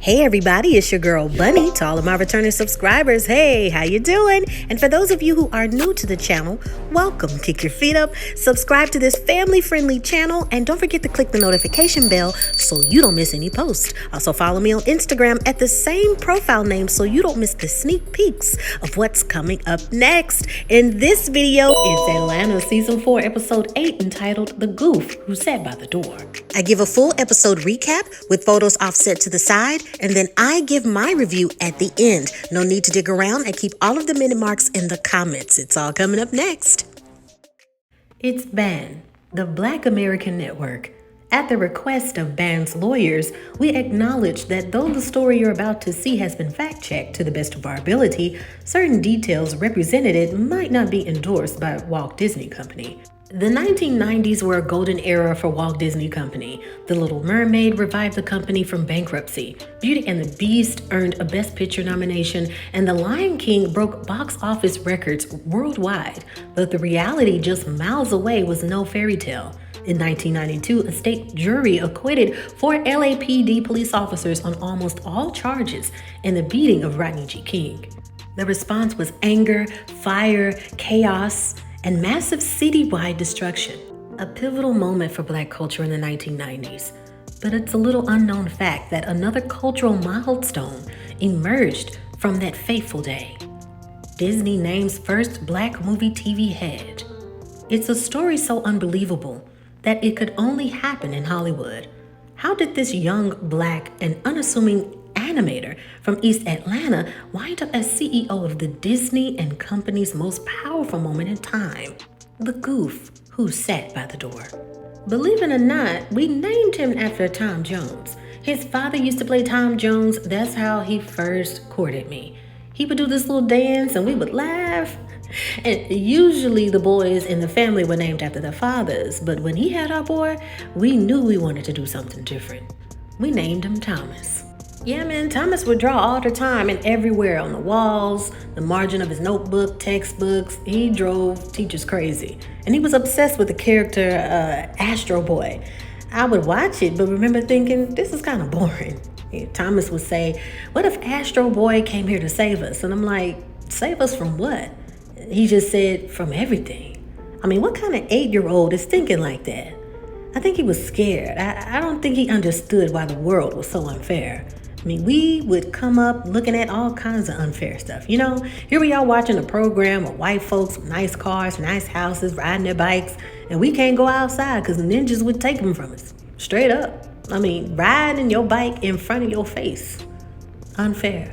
Hey everybody, it's your girl Bunny. To all of my returning subscribers, hey, how you doing? And for those of you who are new to the channel, welcome. Kick your feet up, subscribe to this family-friendly channel, and don't forget to click the notification bell so you don't miss any posts. Also follow me on Instagram at the same profile name so you don't miss the sneak peeks of what's coming up next. In this video is Atlanta Season 4, Episode 8, entitled The Goof Who Sat by the Door. I give a full episode recap with photos offset to the side, and then I give my review at the end. No need to dig around. I keep all of the minute marks in the comments. It's all coming up next. It's BAN, the Black American Network. At the request of BAN's lawyers, we acknowledge that though the story you're about to see has been fact-checked to the best of our ability, certain details represented might not be endorsed by Walt Disney Company. The 1990s were a golden era for Walt Disney Company. The Little Mermaid revived the company from bankruptcy. Beauty and the Beast earned a Best Picture nomination, and The Lion King broke box office records worldwide. But the reality just miles away was no fairy tale. In 1992, a state jury acquitted 4 LAPD police officers on almost all charges in the beating of Rodney G. King. The response was anger, fire, chaos, and massive citywide destruction. A pivotal moment for Black culture in the 1990s. But it's a little unknown fact that another cultural milestone emerged from that fateful day. Disney names first Black movie TV head. It's a story so unbelievable that it could only happen in Hollywood. How did this young, Black, and unassuming animator from East Atlanta wind up as CEO of the Disney and company's most powerful moment in time? The Goof Who Sat by the Door. Believe it or not, we named him after Tom Jones. His father used to play Tom Jones. That's how he first courted me. He would do this little dance and we would laugh. And usually the boys in the family were named after their fathers, but when he had our boy, we knew we wanted to do something different. We named him Thomas. Yeah, man, Thomas would draw all the time and everywhere on the walls, the margin of his notebook, textbooks. He drove teachers crazy. And he was obsessed with the character Astro Boy. I would watch it, but remember thinking, this is kind of boring. Thomas would say, what if Astro Boy came here to save us? And I'm like, save us from what? He just said, from everything. I mean, what kind of 8-year-old is thinking like that? I think he was scared. I don't think he understood why the world was so unfair. I mean, we would come up looking at all kinds of unfair stuff. You know, here we are watching a program of white folks with nice cars, nice houses, riding their bikes, and we can't go outside because the ninjas would take them from us. Straight up. I mean, riding your bike in front of your face. Unfair.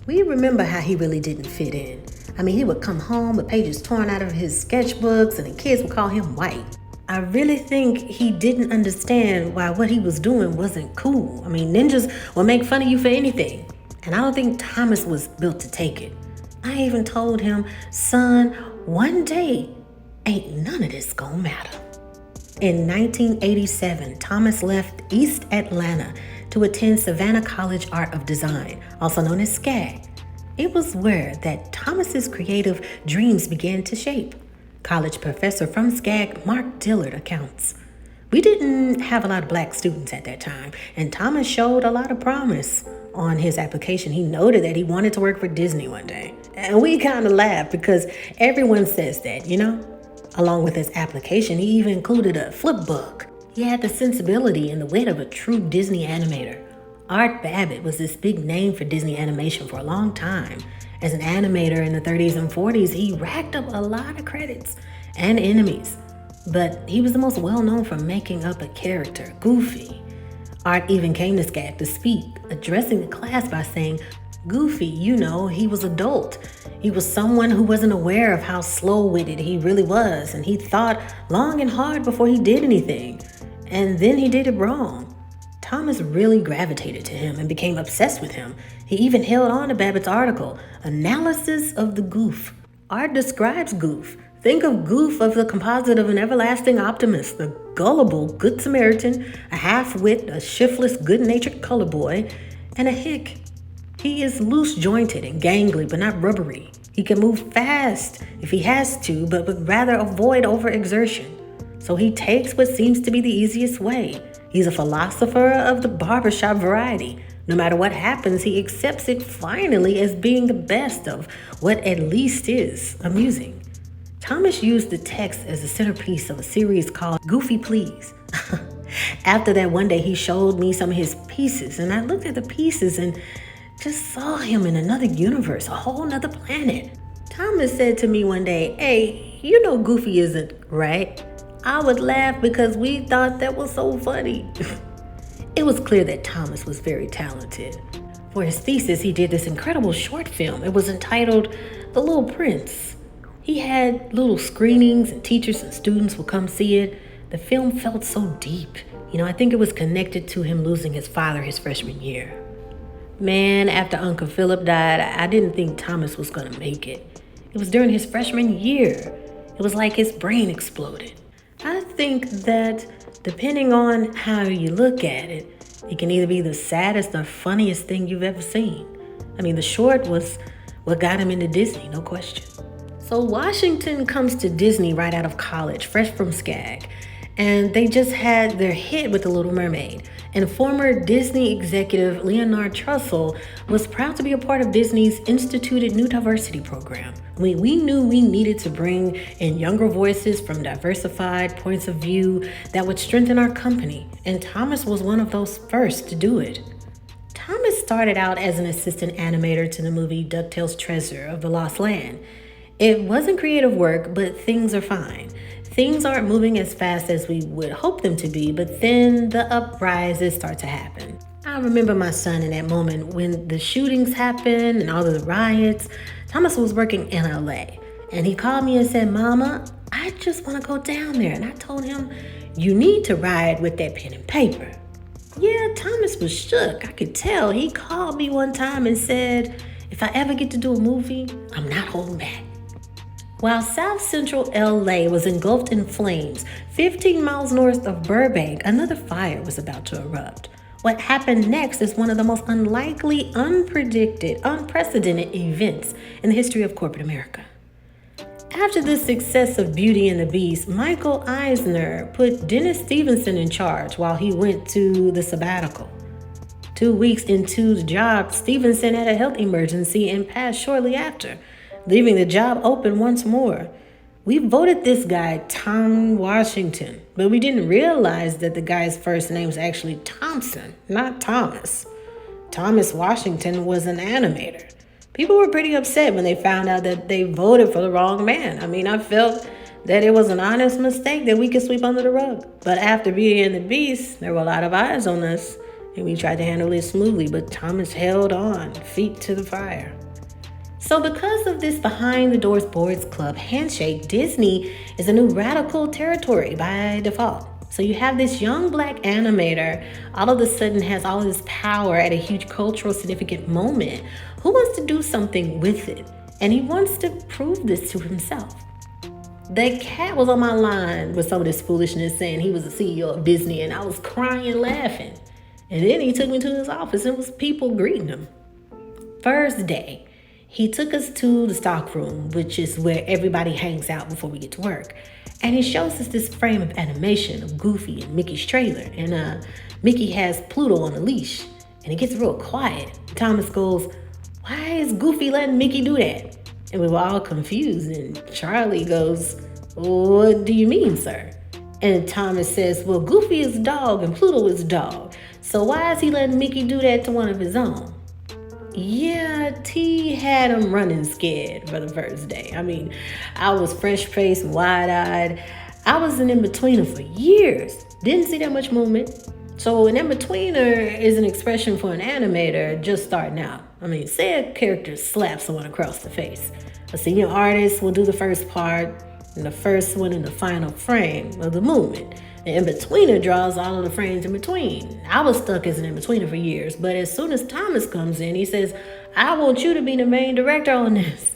We remember how he really didn't fit in. I mean, he would come home with pages torn out of his sketchbooks and the kids would call him white. I really think he didn't understand why what he was doing wasn't cool. I mean, ninjas will make fun of you for anything. And I don't think Thomas was built to take it. I even told him, son, one day ain't none of this gonna matter. In 1987, Thomas left East Atlanta to attend Savannah College Art of Design, also known as SCAG. It was where that Thomas's creative dreams began to shape. College professor from SCAG, Mark Dillard, accounts. We didn't have a lot of Black students at that time, and Thomas showed a lot of promise. On his application, he noted that he wanted to work for Disney one day. And we kind of laughed because everyone says that, you know? Along with his application, he even included a flip book. He had the sensibility and the wit of a true Disney animator. Art Babbitt was this big name for Disney animation for a long time. As an animator in the 30s and 40s, he racked up a lot of credits and enemies. But he was the most well-known for making up a character, Goofy. Art even came to SCAG to speak, addressing the class by saying, Goofy, you know, he was adult. He was someone who wasn't aware of how slow-witted he really was, and he thought long and hard before he did anything. And then he did it wrong. Thomas really gravitated to him and became obsessed with him. He even held on to Babbitt's article, Analysis of the Goof. Art describes Goof. Think of Goof as the composite of an everlasting optimist, a gullible good Samaritan, a half-wit, a shiftless, good-natured color boy, and a hick. He is loose-jointed and gangly, but not rubbery. He can move fast if he has to, but would rather avoid overexertion. So he takes what seems to be the easiest way. He's a philosopher of the barbershop variety, No matter what happens, he accepts it finally as being the best of what at least is amusing. Thomas used the text as the centerpiece of a series called Goofy Please. After that, one day he showed me some of his pieces, and I looked at the pieces and just saw him in another universe, a whole nother planet. Thomas said to me one day, "Hey, you know Goofy isn't, right?" I would laugh because we thought that was so funny. It was clear that Thomas was very talented. For his thesis, he did this incredible short film. It was entitled The Little Prince. He had little screenings and teachers and students would come see it. The film felt so deep. I think it was connected to him losing his father his freshman year. Man, after Uncle Philip died, I didn't think Thomas was going to make it. It was during his freshman year. It was like his brain exploded. I think that depending on how you look at it, it can either be the saddest or funniest thing you've ever seen. The short was what got him into Disney, no question. So Washington comes to Disney right out of college, fresh from SCAG, and they just had their hit with The Little Mermaid. And former Disney executive Leonard Trussell was proud to be a part of Disney's instituted New Diversity program. We knew we needed to bring in younger voices from diversified points of view that would strengthen our company, and Thomas was one of those first to do it. Thomas started out as an assistant animator to the movie DuckTales Treasure of the Lost Land. It wasn't creative work, but things are fine. Things aren't moving as fast as we would hope them to be, but then the uprises start to happen. I remember my son in that moment when the shootings happened and all of the riots. Thomas was working in LA, and he called me and said, "Mama, I just want to go down there." And I told him, "You need to ride with that pen and paper." Yeah, Thomas was shook. I could tell. He called me one time and said, "If I ever get to do a movie, I'm not holding back." While South Central LA was engulfed in flames, 15 miles north of Burbank, another fire was about to erupt. What happened next is one of the most unlikely, unpredicted, unprecedented events in the history of corporate America. After the success of Beauty and the Beast, Michael Eisner put Dennis Stevenson in charge while he went to the sabbatical. 2 weeks into the job, Stevenson had a health emergency and passed shortly after, leaving the job open once more. We voted this guy Tom Washington, but we didn't realize that the guy's first name was actually Thompson, not Thomas. Thomas Washington was an animator. People were pretty upset when they found out that they voted for the wrong man. I felt that it was an honest mistake that we could sweep under the rug. But after Beauty and the Beast, there were a lot of eyes on us, and we tried to handle it smoothly, but Thomas held on, feet to the fire. So because of this Behind the Doors Boards Club handshake, Disney is a new radical territory by default. So you have this young black animator all of a sudden has all this power at a huge cultural significant moment. Who wants to do something with it? And he wants to prove this to himself. The cat was on my line with some of this foolishness saying he was the CEO of Disney, and I was crying laughing. And then he took me to his office and it was people greeting him. First day, he took us to the stock room, which is where everybody hangs out before we get to work. And he shows us this frame of animation of Goofy and Mickey's trailer. And Mickey has Pluto on a leash. And it gets real quiet. Thomas goes, "Why is Goofy letting Mickey do that?" And we were all confused. And Charlie goes, "What do you mean, sir?" And Thomas says, "Well, Goofy is dog and Pluto is dog. So why is he letting Mickey do that to one of his own?" Yeah, T had him running scared for the first day. I was fresh-faced, wide-eyed. I was an in-betweener for years. Didn't see that much movement. So an in-betweener is an expression for an animator just starting out. Say a character slaps someone across the face. A senior artist will do the first part, and the first one in the final frame of the movement. The in-betweener draws all of the frames in between. I was stuck as an in-betweener for years, but as soon as Thomas comes in, he says, "I want you to be the main director on this."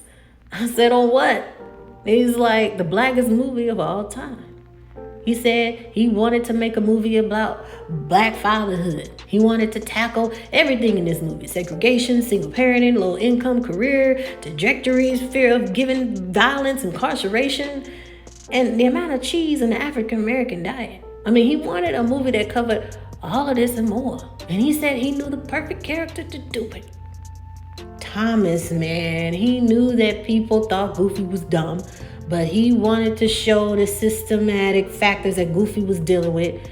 I said, "On what?" He's like, "The blackest movie of all time." He said he wanted to make a movie about black fatherhood. He wanted to tackle everything in this movie: segregation, single parenting, low income, career, trajectories, fear of giving violence, incarceration, and the amount of cheese in the African American diet. He wanted a movie that covered all of this and more. And he said he knew the perfect character to do it. Thomas, man, he knew that people thought Goofy was dumb, but he wanted to show the systematic factors that Goofy was dealing with.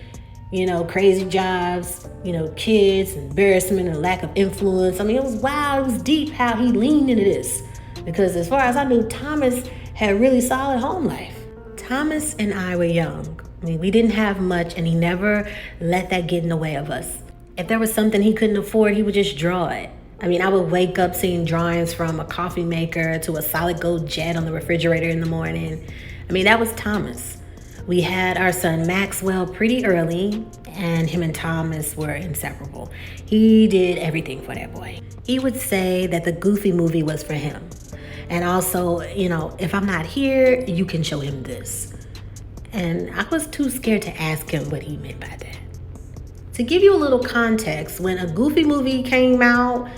Crazy jobs, kids, embarrassment, and lack of influence. I mean, it was wild, it was deep how he leaned into this. Because as far as I knew, Thomas had a really solid home life. Thomas and I were young. I mean, we didn't have much, and he never let that get in the way of us. If there was something he couldn't afford, he would just draw it. I mean, I would wake up seeing drawings from a coffee maker to a solid gold jet on the refrigerator in the morning. I mean, that was Thomas. We had our son Maxwell pretty early, and him and Thomas were inseparable. He did everything for that boy. He would say that the Goofy movie was for him. And also, if I'm not here, you can show him this. And I was too scared to ask him what he meant by that. To give you a little context, when a Goofy movie came out,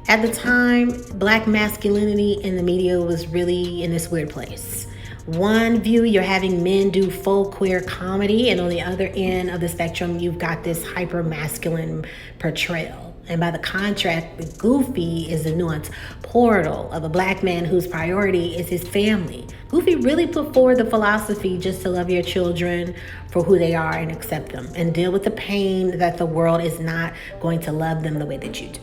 at the time, Black masculinity in the media was really in this weird place. One view, you're having men do faux queer comedy, and on the other end of the spectrum, you've got this hyper masculine portrayal. And by the contrast, the Goofy is the nuanced portal of a Black man whose priority is his family. Goofy really put forward the philosophy just to love your children for who they are and accept them, and deal with the pain that the world is not going to love them the way that you do.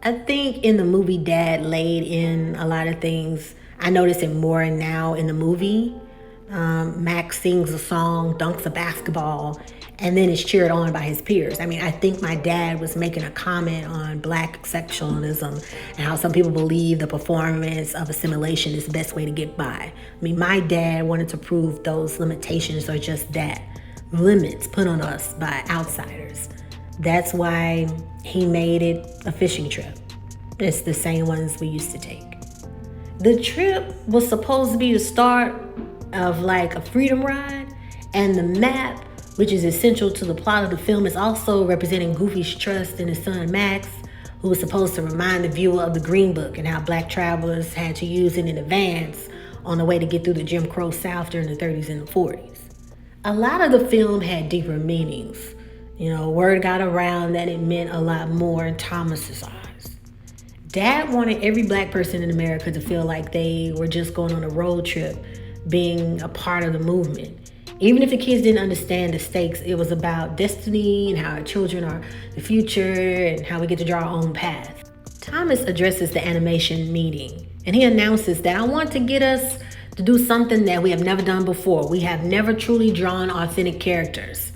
I think in the movie, Dad laid in a lot of things. I notice it more now in the movie. Max sings a song, dunks a basketball, and then is cheered on by his peers. I mean, I think my dad was making a comment on Black exceptionalism and how some people believe the performance of assimilation is the best way to get by. I mean, my dad wanted to prove those limitations are just that, limits put on us by outsiders. That's why he made it a fishing trip. It's the same ones we used to take. The trip was supposed to be the start of like a freedom ride, and the map, which is essential to the plot of the film, is also representing Goofy's trust in his son Max, who was supposed to remind the viewer of the Green Book and how Black travelers had to use it in advance on the way to get through the Jim Crow South during the 30s and the 40s. A lot of the film had deeper meanings. Word got around that it meant a lot more in Thomas's eyes. Dad wanted every Black person in America to feel like they were just going on a road trip, being a part of the movement. Even if the kids didn't understand the stakes, it was about destiny and how our children are the future and how we get to draw our own path. Thomas addresses the animation meeting, and he announces that I want to get us to do something that we have never done before. We have never truly drawn authentic characters.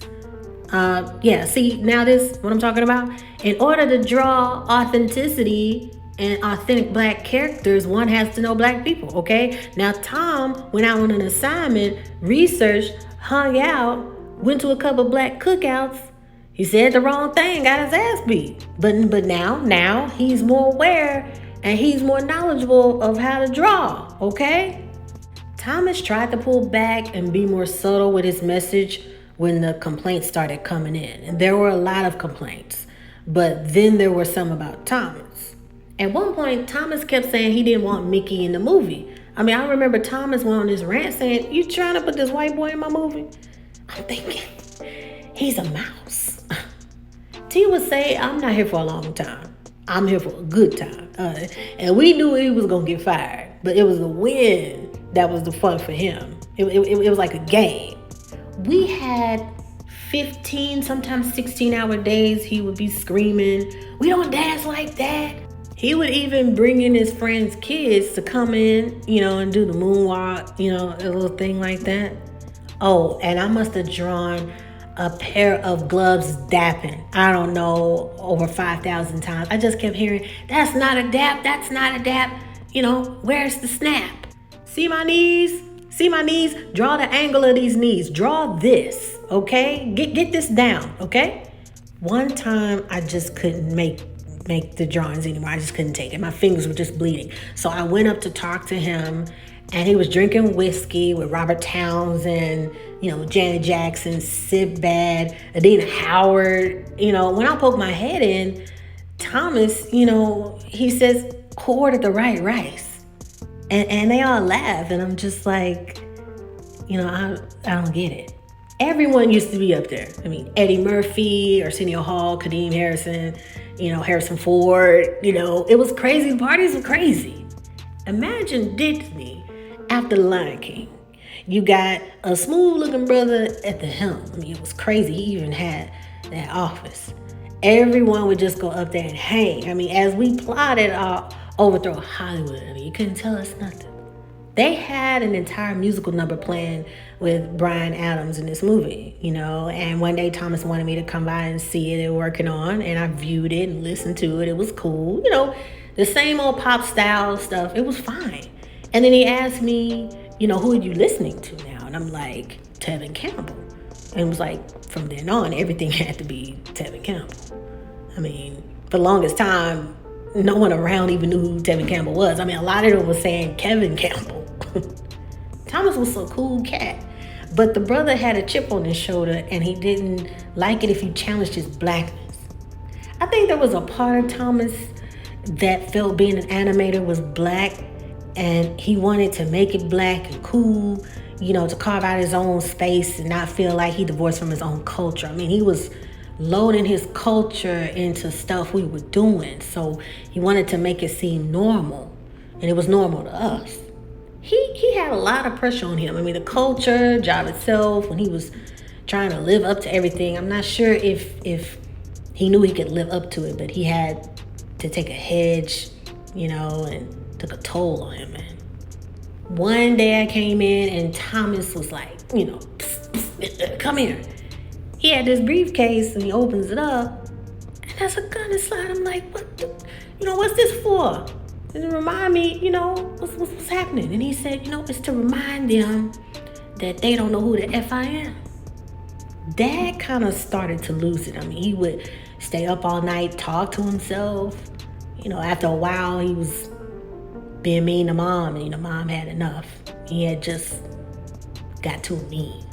See, now this, what I'm talking about? In order to draw authenticity and authentic Black characters, one has to know Black people, okay? Now, Tom went out on an assignment, researched, hung out, went to a couple Black cookouts. He said the wrong thing, got his ass beat. But now he's more aware and he's more knowledgeable of how to draw, okay? Thomas tried to pull back and be more subtle with his message when the complaints started coming in. And there were a lot of complaints, but then there were some about Thomas. At one point, Thomas kept saying he didn't want Mickey in the movie. I mean, I remember Thomas went on this rant saying, "You trying to put this white boy in my movie?" I'm thinking, he's a mouse. T would say, "I'm not here for a long time. I'm here for a good time." And we knew he was going to get fired, but it was the win that was the fun for him. It was like a game. We had 15, sometimes 16-hour days. He would be screaming, "We don't dance like that." He would even bring in his friends' kids to come in, and do the moonwalk, a little thing like that. Oh, and I must have drawn a pair of gloves dapping, I don't know, over 5,000 times. I just kept hearing, "That's not a dap, that's not a dap. Where's the snap? See my knees? See my knees? Draw the angle of these knees. Draw this, okay? Get this down, okay?" One time I just couldn't make the drawings anymore. I just couldn't take it. My fingers were just bleeding. So I went up to talk to him, and he was drinking whiskey with Robert Townsend, Janet Jackson, Sibad, Adina Howard. When I poked my head in, Thomas, he says, "Who ordered the right rice?" And they all laugh, and I'm just like, I don't get it. Everyone used to be up there. I mean, Eddie Murphy, Arsenio Hall, Kadeem Harrison, Harrison Ford, it was crazy. The parties were crazy. Imagine Disney after The Lion King. You got a smooth looking brother at the helm. I mean, it was crazy. He even had that office. Everyone would just go up there and hang. I mean, as we plotted our overthrow Hollywood, I mean, you couldn't tell us nothing. They had an entire musical number planned with Bryan Adams in this movie, and one day Thomas wanted me to come by and see it. They were working on, and I viewed it and listened to it. It was cool, the same old pop style stuff. It was fine. And then he asked me, who are you listening to now? And I'm like, Tevin Campbell. And it was like, from then on, everything had to be Tevin Campbell. I mean, for the longest time, no one around even knew who Tevin Campbell was. I mean, a lot of them was saying Kevin Campbell. Thomas was a cool cat, but the brother had a chip on his shoulder, and he didn't like it if you challenged his blackness. I think there was a part of Thomas that felt being an animator was black, and he wanted to make it black and cool, to carve out his own space and not feel like he divorced from his own culture. I mean, he was loading his culture into stuff we were doing, so he wanted to make it seem normal, and it was normal to us. He had a lot of pressure on him. I mean, the culture, job itself, when he was trying to live up to everything, I'm not sure if he knew he could live up to it, but he had to take a hedge, and took a toll on him, man. One day I came in and Thomas was like, psst, psst, come here. He had this briefcase and he opens it up and there's a gun inside. I'm like, what's this for? And to remind me, what's happening. And he said, it's to remind them that they don't know who the F I am. Dad kind of started to lose it. I mean, he would stay up all night, talk to himself. After a while, he was being mean to Mom, and Mom had enough. He had just got too mean.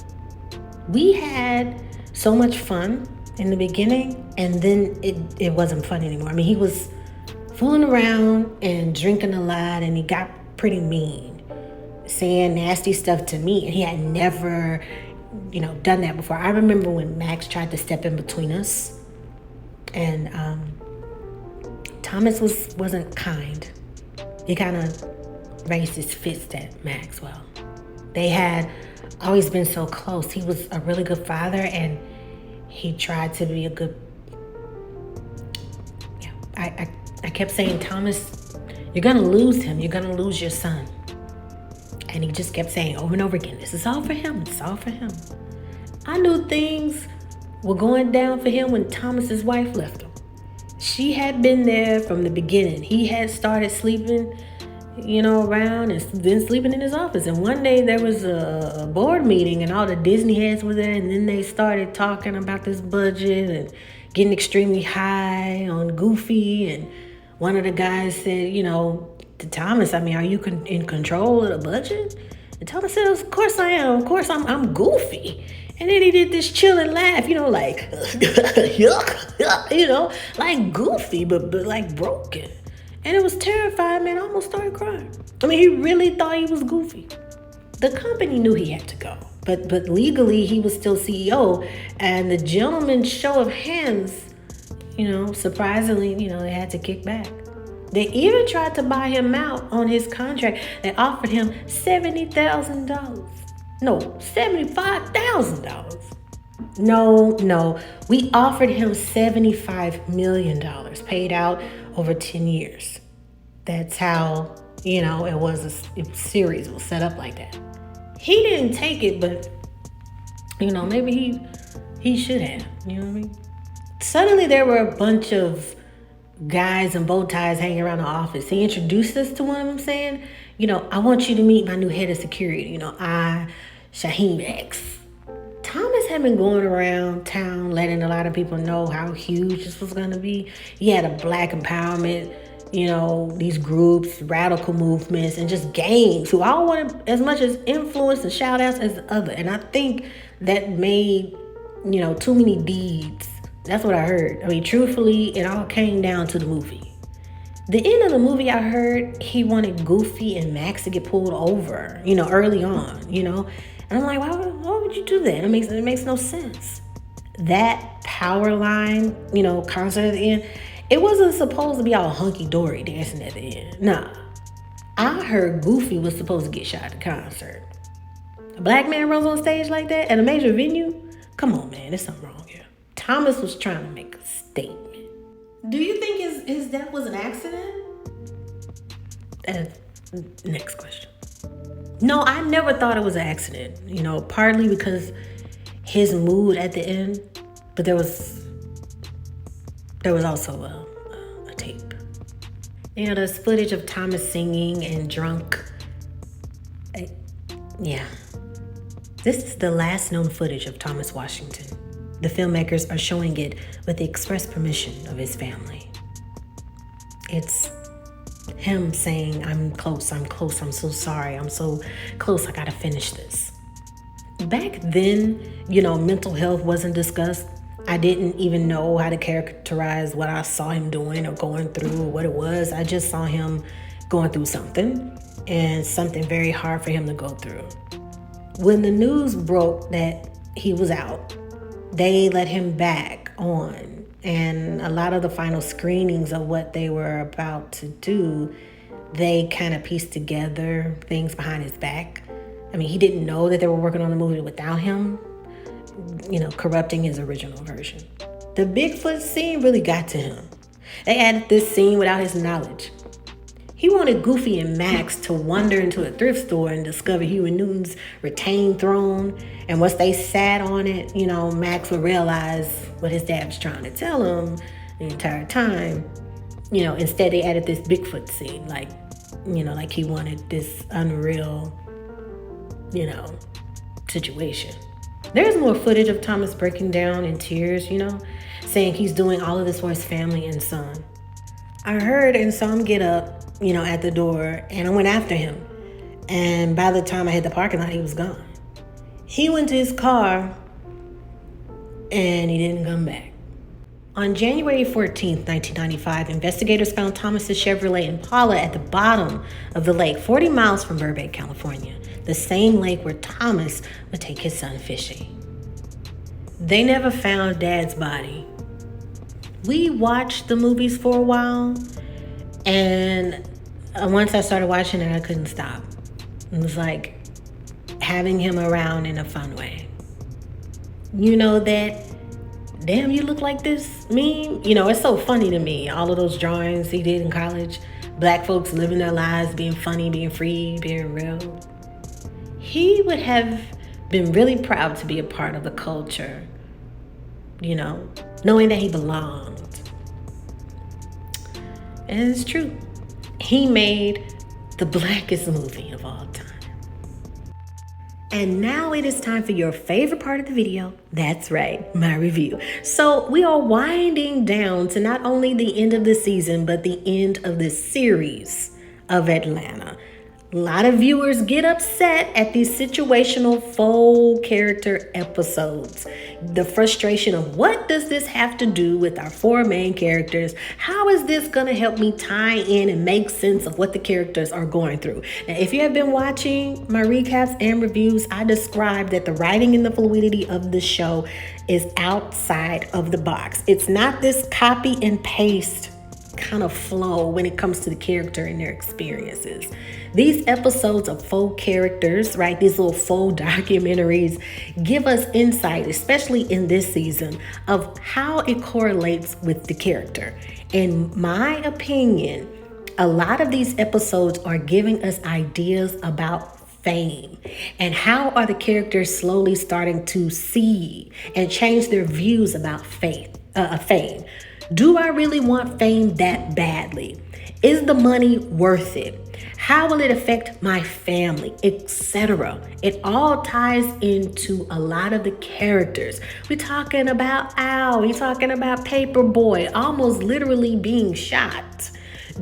We had so much fun in the beginning, and then it wasn't fun anymore. I mean, he was fooling around and drinking a lot, and he got pretty mean, saying nasty stuff to me, and he had never, done that before. I remember when Max tried to step in between us, and Thomas wasn't kind. He kind of raised his fist at Maxwell. They had always been so close. He was a really good father, and he tried to be a good. Yeah, I kept saying, Thomas, you're gonna lose him. You're gonna lose your son. And he just kept saying over and over again, this is all for him. It's all for him. I knew things were going down for him when Thomas's wife left him. She had been there from the beginning. He had started sleeping, around and then sleeping in his office. And one day there was a board meeting and all the Disney heads were there. And then they started talking about this budget and getting extremely high on Goofy. And one of the guys said, to Thomas, are you in control of the budget? And Thomas said, of course I am. Of course I'm Goofy. And then he did this chilling laugh, like, like Goofy, but like broken. And it was terrifying, man. I almost started crying. I mean, he really thought he was Goofy. The company knew he had to go, but legally he was still CEO. And the gentleman's show of hands, surprisingly, they had to kick back. They even tried to buy him out on his contract. They offered him $70,000. No, $75,000. No. We offered him $75 million, paid out over 10 years. That's how, it was a series was set up like that. He didn't take it, but, maybe he should have, you know what I mean? Suddenly there were a bunch of guys in bow ties hanging around the office. He introduced us to one of them saying, I want you to meet my new head of security. Shaheem X. Thomas had been going around town letting a lot of people know how huge this was going to be. He had a black empowerment, these groups, radical movements, and just gangs who all wanted as much as influence and shout outs as the other. And I think that made, too many deeds. That's what I heard. I mean, truthfully, it all came down to the movie. The end of the movie, I heard he wanted Goofy and Max to get pulled over, early on, And I'm like, why would you do that? It makes no sense. That power line, concert at the end, it wasn't supposed to be all hunky-dory dancing at the end. Nah. I heard Goofy was supposed to get shot at the concert. A black man runs on stage like that at a major venue? Come on, man, there's something wrong here. Thomas was trying to make a statement. Do you think his death was an accident? Next question. No, I never thought it was an accident. Partly because his mood at the end, but there was also a tape. There's footage of Thomas singing and drunk. Yeah. This is the last known footage of Thomas Washington. The filmmakers are showing it with the express permission of his family. It's him saying, I'm close, I'm so sorry, I'm so close, I gotta finish this. Back then, mental health wasn't discussed. I didn't even know how to characterize what I saw him doing or going through or what it was. I just saw him going through something, and something very hard for him to go through. When the news broke that he was out, they let him back on, and a lot of the final screenings of what they were about to do, they kind of pieced together things behind his back. He didn't know that they were working on the movie without him, corrupting his original version. The Bigfoot scene really got to him. They added this scene without his knowledge. He wanted Goofy and Max to wander into a thrift store and discover Huey Newton's retained throne. And once they sat on it, Max would realize what his dad was trying to tell him the entire time. Instead they added this Bigfoot scene, like he wanted this unreal, situation. There's more footage of Thomas breaking down in tears, saying he's doing all of this for his family and son. I heard and saw him get up, at the door, and I went after him. And by the time I hit the parking lot, he was gone. He went to his car, and he didn't come back. On January 14th, 1995, investigators found Thomas's Chevrolet Impala at the bottom of the lake, 40 miles from Burbank, California, the same lake where Thomas would take his son fishing. They never found Dad's body. We watched the movies for a while, and once I started watching it, I couldn't stop. It was like having him around in a fun way. That damn, you look like this meme? It's so funny to me. All of those drawings he did in college. Black folks living their lives, being funny, being free, being real. He would have been really proud to be a part of the culture, knowing that he belonged. And it's true. He made the blackest movie of all time. And now it is time for your favorite part of the video. That's right, my review. So we are winding down to not only the end of the season, but the end of the series of Atlanta. A lot of viewers get upset at these situational faux character episodes. The frustration of what does this have to do with our four main characters? How is this going to help me tie in and make sense of what the characters are going through? Now, if you have been watching my recaps and reviews, I described that the writing and the fluidity of the show is outside of the box. It's not this copy and paste kind of flow when it comes to the character and their experiences. These episodes of faux characters, right, these little faux documentaries give us insight, especially in this season, of how it correlates with the character. In my opinion, a lot of these episodes are giving us ideas about fame and how are the characters slowly starting to see and change their views about fame. Do I really want fame that badly? Is the money worth it? How will it affect my family, etc.? It all ties into a lot of the characters. We're talking about Al, we're talking about Paperboy, almost literally being shot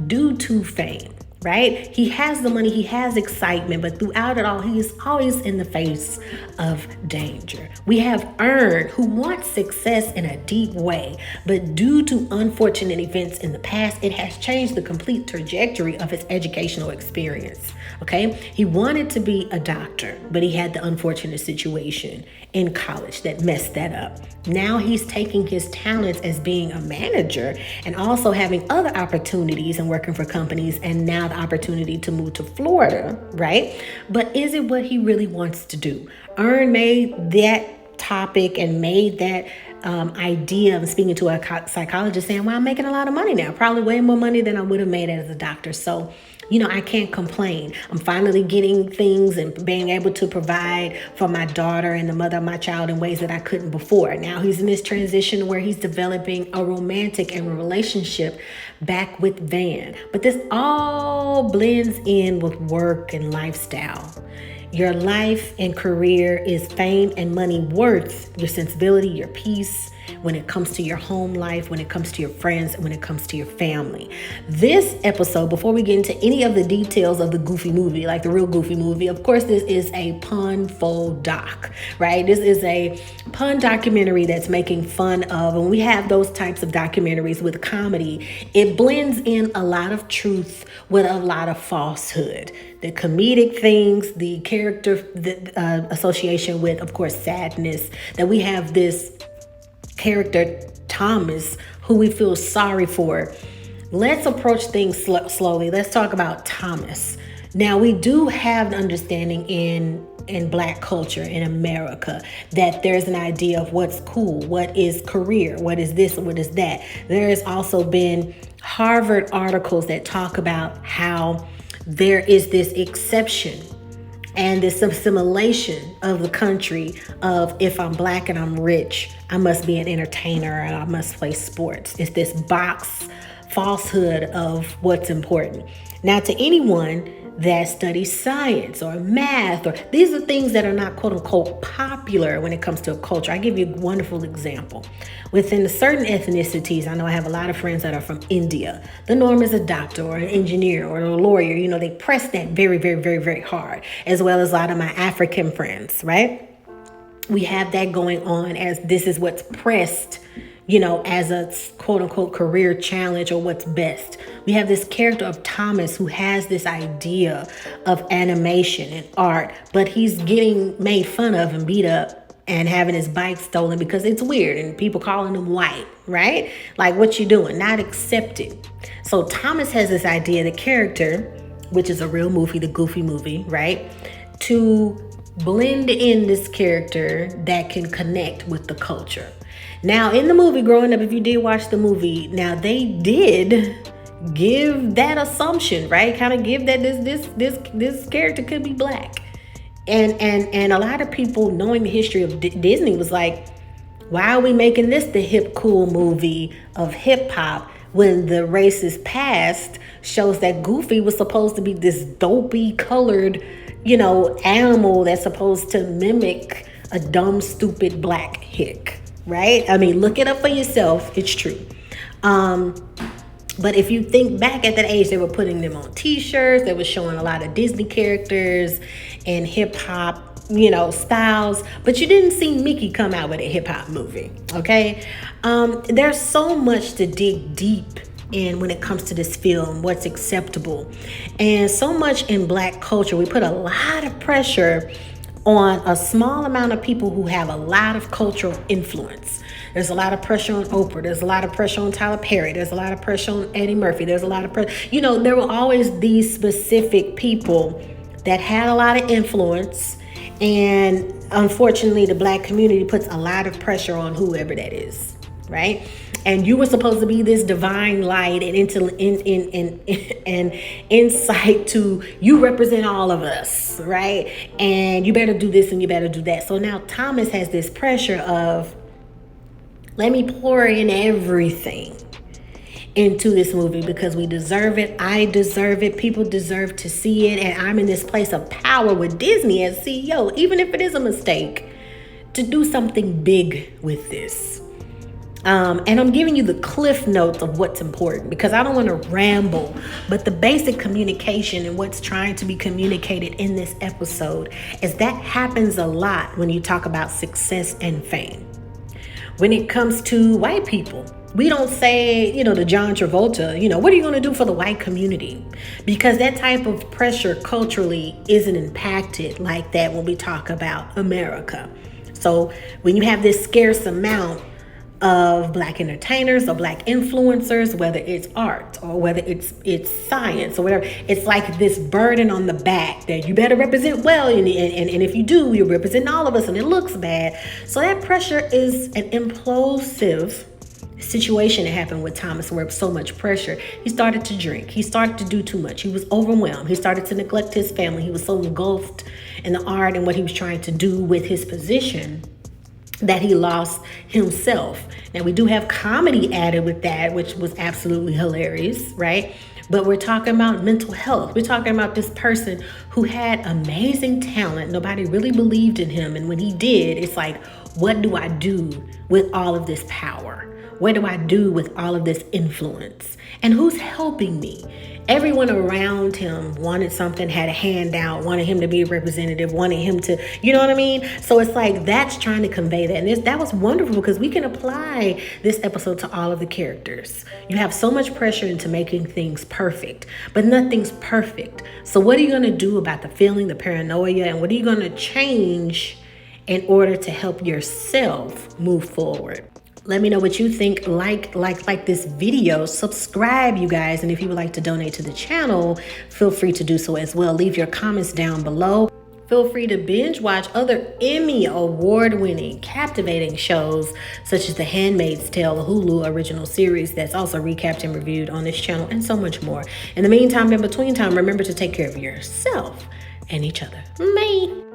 due to fame. right? He has the money, he has excitement, but throughout it all, he is always in the face of danger. We have Earn, who wants success in a deep way, but due to unfortunate events in the past, it has changed the complete trajectory of his educational experience. Okay, he wanted to be a doctor, but he had the unfortunate situation in college that messed that up. Now he's taking his talents as being a manager and also having other opportunities and working for companies, and now the opportunity to move to Florida, right? But is it what he really wants to do? Earn made that topic and made that idea of speaking to a psychologist saying, well, I'm making a lot of money now, probably way more money than I would have made as a doctor. So I can't complain. I'm finally getting things and being able to provide for my daughter and the mother of my child in ways that I couldn't before. Now he's in this transition where he's developing a romantic and a relationship back with Van. But this all blends in with work and lifestyle. Your life and career is fame and money worth your sensibility, your peace, when it comes to your home life, when it comes to your friends, when it comes to your family. This episode, before we get into any of the details of the Goofy movie, like the real Goofy movie, of course, this is a pun-full doc, right? This is a pun documentary that's making fun of, and we have those types of documentaries with comedy. It blends in a lot of truth with a lot of falsehood. The comedic things, the character association with, of course, sadness, that we have this character Thomas who we feel sorry for. Let's approach things slowly. Let's talk about Thomas. Now, we do have an understanding in Black culture in America that there's an idea of what's cool, what is career, what is this, what is that. There has also been Harvard articles that talk about how there is this exception and this assimilation of the country of, if I'm Black and I'm rich, I must be an entertainer and I must play sports. It's this box falsehood of what's important. Now, to anyone that studies science or math, or these are things that are not quote unquote popular when it comes to a culture. I give you a wonderful example. Within certain ethnicities, I know I have a lot of friends that are from India. The norm is a doctor or an engineer or a lawyer. They press that very, very, very, very hard, as well as a lot of my African friends, right? We have that going on as this is what's pressed, as a quote unquote career challenge or what's best. We have this character of Thomas who has this idea of animation and art, but he's getting made fun of and beat up and having his bike stolen because it's weird and people calling him white, right? Like, what you doing? Not accepted. So Thomas has this idea, the character, which is a real movie, the Goofy movie, right? To blend in this character that can connect with the culture. Now, in the movie, growing up, if you did watch the movie, now they did give that assumption, right? Kind of give that this character could be Black. And a lot of people, knowing the history of Disney, was like, why are we making this the hip cool movie of hip hop when the racist past shows that Goofy was supposed to be this dopey colored, animal that's supposed to mimic a dumb, stupid Black hick, right? I mean, look it up for yourself. It's true. But if you think back at that age, they were putting them on t-shirts. They were showing a lot of Disney characters and hip hop, styles. But you didn't see Mickey come out with a hip hop movie. Okay. There's so much to dig deep in when it comes to this film, what's acceptable. And so much in Black culture, we put a lot of pressure on a small amount of people who have a lot of cultural influence. There's a lot of pressure on Oprah. There's a lot of pressure on Tyler Perry. There's a lot of pressure on Eddie Murphy. There's a lot of pressure. There were always these specific people that had a lot of influence. And unfortunately, the Black community puts a lot of pressure on whoever that is, right? And you were supposed to be this divine light and insight to, you represent all of us, right? And you better do this and you better do that. So now Thomas has this pressure of, let me pour in everything into this movie because we deserve it. I deserve it. People deserve to see it. And I'm in this place of power with Disney as CEO, even if it is a mistake, to do something big with this. And I'm giving you the cliff notes of what's important because I don't want to ramble, but the basic communication and what's trying to be communicated in this episode is that happens a lot when you talk about success and fame. When it comes to white people, we don't say, to John Travolta, what are you going to do for the white community? Because that type of pressure culturally isn't impacted like that when we talk about America. So when you have this scarce amount of black entertainers or black influencers, whether it's art or whether it's science or whatever, it's like this burden on the back that you better represent well, and if you do, you're representing all of us, and it looks bad. So that pressure is an implosive situation that happened with Thomas, where so much pressure. He started to drink. He started to do too much. He was overwhelmed. He started to neglect his family. He was so engulfed in the art and what he was trying to do with his position that he lost himself. Now, we do have comedy added with that, which was absolutely hilarious, right? But we're talking about mental health. We're talking about this person who had amazing talent. Nobody really believed in him. And when he did, it's like, what do I do with all of this power? What do I do with all of this influence? And who's helping me? Everyone around him wanted something, had a handout, wanted him to be a representative, wanted him to, you know what I mean? So it's like, that's trying to convey that. And that was wonderful because we can apply this episode to all of the characters. You have so much pressure into making things perfect, but nothing's perfect. So what are you going to do about the feeling, the paranoia, and what are you going to change in order to help yourself move forward? Let me know what you think. Like this video, subscribe, you guys. And if you would like to donate to the channel, feel free to do so as well. Leave your comments down below. Feel free to binge watch other Emmy award-winning, captivating shows such as The Handmaid's Tale, the Hulu original series that's also recapped and reviewed on this channel, and so much more. In the meantime, in between time, remember to take care of yourself and each other. Bye.